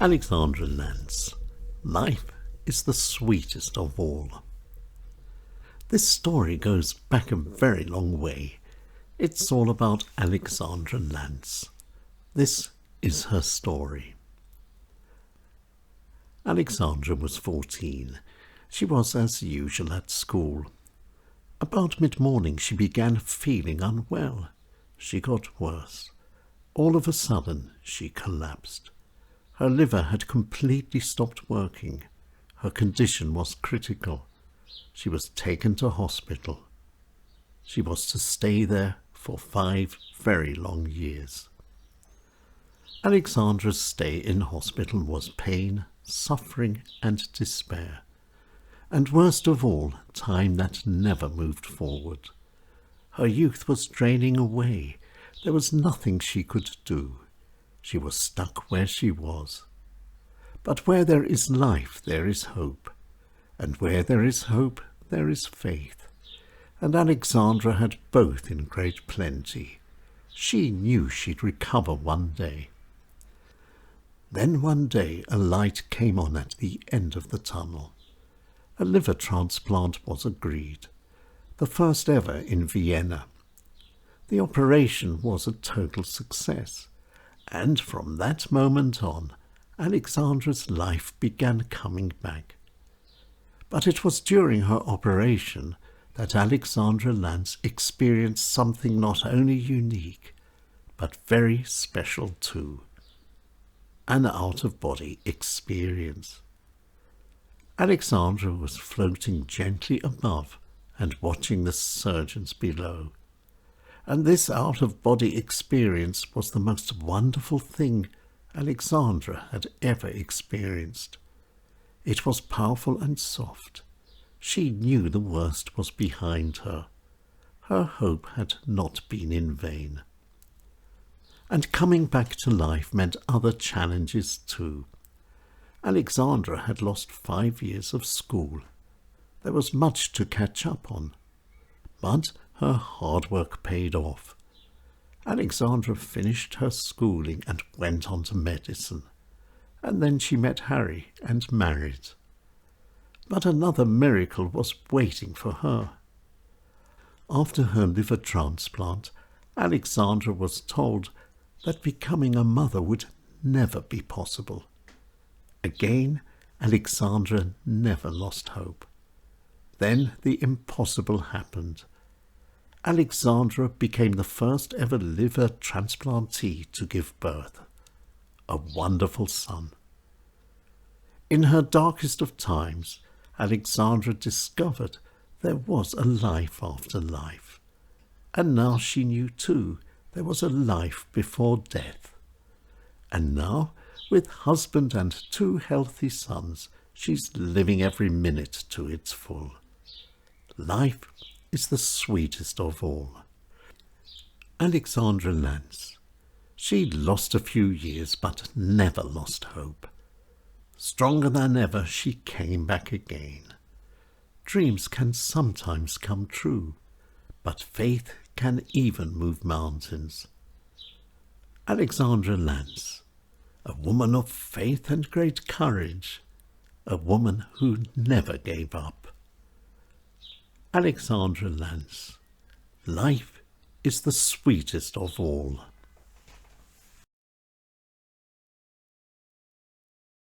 Alexandra LANZ. Life is the sweetest of all. This story goes back a very long way. It's all about Alexandra LANZ. This is her story. Alexandra was 14. She was as usual at school. About mid-morning she began feeling unwell. She got worse. All of a sudden she collapsed. Her liver had completely stopped working. Her condition was critical. She was taken to hospital. She was to stay there for 5 very long years. Alexandra's stay in hospital was pain, suffering and despair. And worst of all, time that never moved forward. Her youth was draining away. There was nothing she could do. She was stuck where she was. But where there is life, there is hope. And where there is hope, there is faith. And Alexandra had both in great plenty. She knew she'd recover one day. Then one day a light came on at the end of the tunnel. A liver transplant was agreed, the first ever in Vienna. The operation was a total success, and from that moment on, Alexandra's life began coming back. But it was during her operation that Alexandra LANZ experienced something not only unique, but very special too. An out-of-body experience. Alexandra was floating gently above and watching the surgeons below. And this out-of-body experience was the most wonderful thing Alexandra had ever experienced. It was powerful and soft. She knew the worst was behind her. Her hope had not been in vain. And coming back to life meant other challenges too. Alexandra had lost 5 years of school. There was much to catch up on. But her hard work paid off. Alexandra finished her schooling and went on to medicine. And then she met Harry and married. But another miracle was waiting for her. After her liver transplant, Alexandra was told that becoming a mother would never be possible. Again, Alexandra never lost hope. Then the impossible happened. Alexandra became the first ever liver transplantee to give birth. A wonderful son. In her darkest of times, Alexandra discovered there was a life after life. And now she knew too there was a life before death. And now, with husband and 2 healthy sons, she's living every minute to its full. Life is the sweetest of all. Alexandra LANZ. She lost a few years, but never lost hope. Stronger than ever, she came back again. Dreams can sometimes come true, but faith can even move mountains. Alexandra LANZ. A woman of faith and great courage. A woman who never gave up. Alexandra LANZ. Life is the sweetest of all.